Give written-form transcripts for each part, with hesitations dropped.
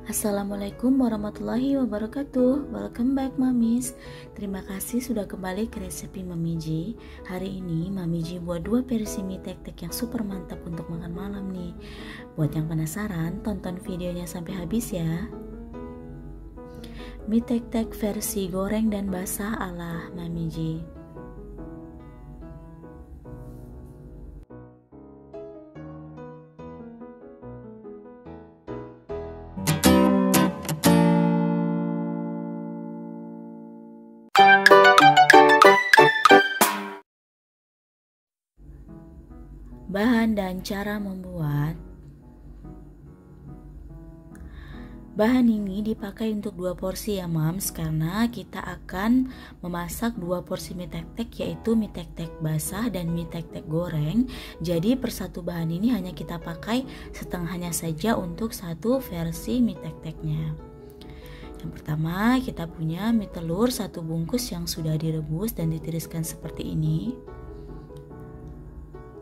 Assalamualaikum warahmatullahi wabarakatuh. Welcome back Mamis. Terima kasih sudah kembali ke resepi Mami Ji. Hari ini Mami Ji buat 2 versi mie tek-tek yang super mantap untuk makan malam nih. Buat yang penasaran, tonton videonya sampai habis ya. Mie tek-tek versi goreng dan basah ala Mami Ji. Bahan dan cara membuat. Bahan ini dipakai untuk 2 porsi ya Mams, karena kita akan memasak 2 porsi mie tek-tek, yaitu mie tek-tek basah dan mie tek-tek goreng. Jadi per satu bahan ini hanya kita pakai setengahnya saja untuk satu versi mie tek-teknya. Yang pertama kita punya mie telur 1 bungkus yang sudah direbus dan ditiriskan seperti ini.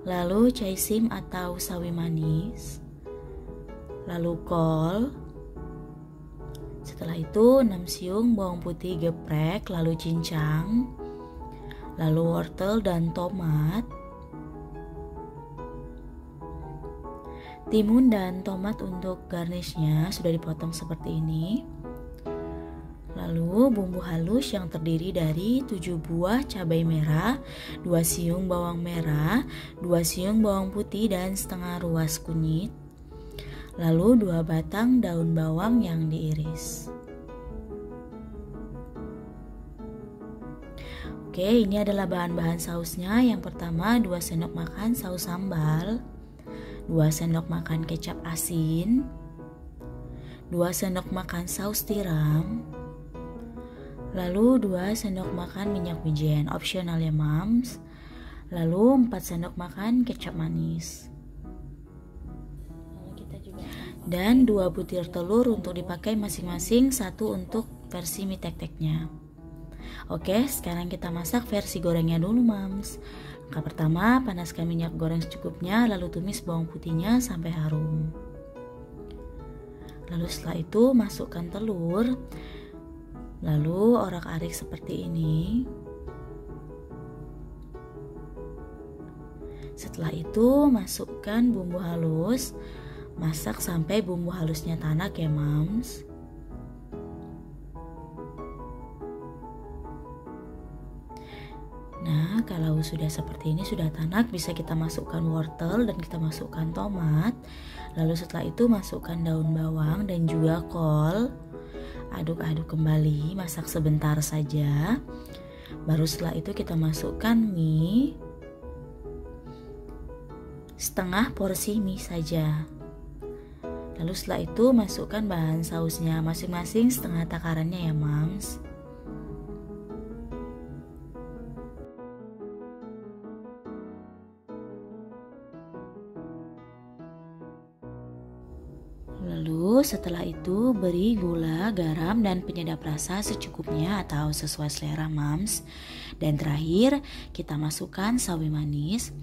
Lalu caisim atau sawi manis, lalu kol, setelah itu 6 siung bawang putih geprek, lalu cincang, lalu wortel dan tomat, timun dan tomat untuk garnishnya sudah dipotong seperti ini. Lalu bumbu halus yang terdiri dari 7 buah cabai merah, 2 siung bawang merah, 2 siung bawang putih dan setengah ruas kunyit. Lalu 2 batang daun bawang yang diiris. Oke, ini adalah bahan-bahan sausnya. Yang pertama 2 sendok makan saus sambal, 2 sendok makan kecap asin, 2 sendok makan saus tiram, lalu 2 sendok makan minyak wijen, opsional ya Mams. Lalu 4 sendok makan kecap manis. Dan 2 butir telur untuk dipakai masing-masing, 1 untuk versi mie tek-teknya. Oke, sekarang kita masak versi gorengnya dulu Mams. Langkah pertama, panaskan minyak goreng secukupnya, lalu tumis bawang putihnya sampai harum. Lalu setelah itu masukkan telur. Lalu orak-arik seperti ini. Setelah itu masukkan bumbu halus. Masak sampai bumbu halusnya tanak ya Mams. Nah, kalau sudah seperti ini, sudah tanak, bisa kita masukkan wortel dan kita masukkan tomat. Lalu setelah itu masukkan daun bawang dan juga kol. Aduk-aduk kembali, masak sebentar saja. Baru setelah itu kita masukkan mie, setengah porsi mie saja. Lalu setelah itu masukkan bahan sausnya masing-masing setengah takarannya ya Mams. Lalu setelah itu beri gula, garam, dan penyedap rasa secukupnya atau sesuai selera Mams. Dan terakhir kita masukkan sawi manis.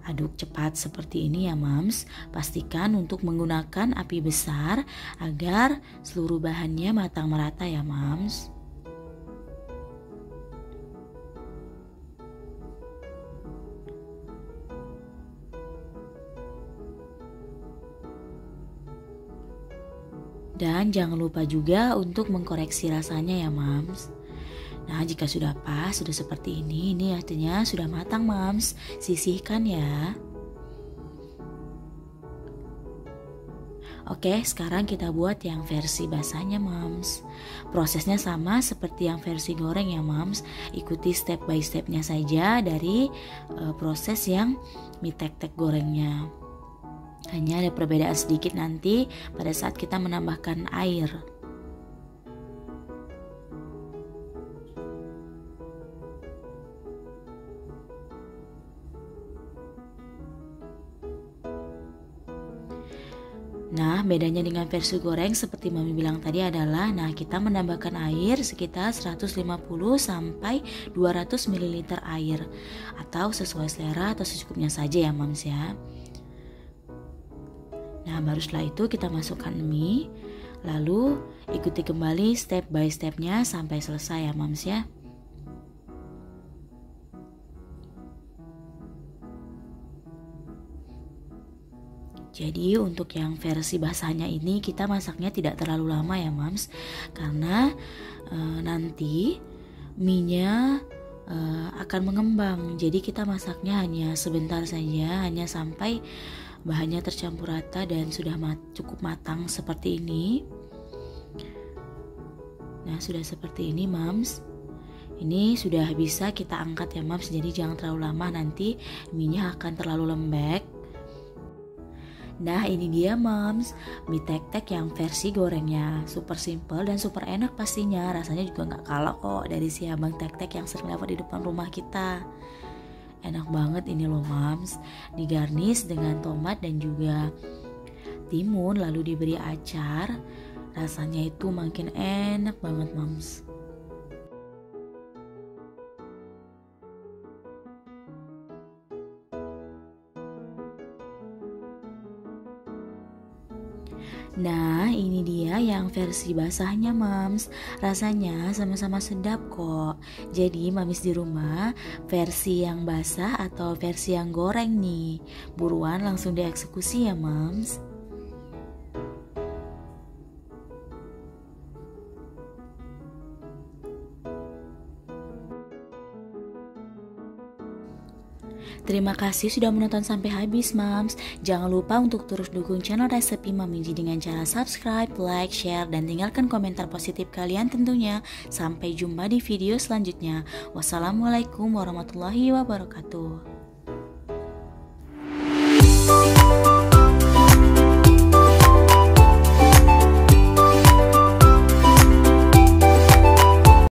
Aduk cepat seperti ini ya Mams. Pastikan untuk menggunakan api besar agar seluruh bahannya matang merata ya Mams. Dan jangan lupa juga untuk mengkoreksi rasanya ya Mams. Nah, jika sudah pas, sudah seperti ini artinya sudah matang Mams. Sisihkan ya. Oke, sekarang kita buat yang versi basahnya Mams. Prosesnya sama seperti yang versi goreng ya Mams. Ikuti step by stepnya saja dari proses yang mie tek-tek gorengnya. Hanya ada perbedaan sedikit nanti pada saat kita menambahkan air. Nah, bedanya dengan versi goreng seperti Mami bilang tadi adalah, kita menambahkan air sekitar 150 sampai 200 ml air atau sesuai selera atau secukupnya saja ya Mams ya. Nah, baru setelah itu kita masukkan mie. Lalu ikuti kembali step by stepnya sampai selesai ya Mams ya. Jadi untuk yang versi basahnya ini kita masaknya tidak terlalu lama ya Mams, karena nanti mie-nya akan mengembang. Jadi kita masaknya hanya sebentar saja, hanya sampai bahannya tercampur rata dan sudah cukup matang seperti ini. Nah sudah seperti ini Mams. Ini sudah bisa kita angkat ya Mams, jadi jangan terlalu lama, nanti mie-nya akan terlalu lembek. Nah ini dia Mams, mie tek-tek yang versi gorengnya. Super simple dan super enak pastinya. Rasanya juga gak kalah kok dari si abang tek-tek yang sering lewat di depan rumah kita. Enak banget ini loh Mams. Digarnis dengan tomat dan juga timun, lalu diberi acar. Rasanya itu makin enak banget Mams. Nah ini dia yang versi basahnya Mams. Rasanya sama-sama sedap kok. Jadi Mamis di rumah, versi yang basah atau versi yang goreng nih? Buruan langsung dieksekusi ya Mams. Terima kasih sudah menonton sampai habis Mams. Jangan lupa untuk terus dukung channel Resepi Mamiji dengan cara subscribe, like, share, dan tinggalkan komentar positif kalian tentunya. Sampai jumpa di video selanjutnya. Wassalamualaikum warahmatullahi wabarakatuh.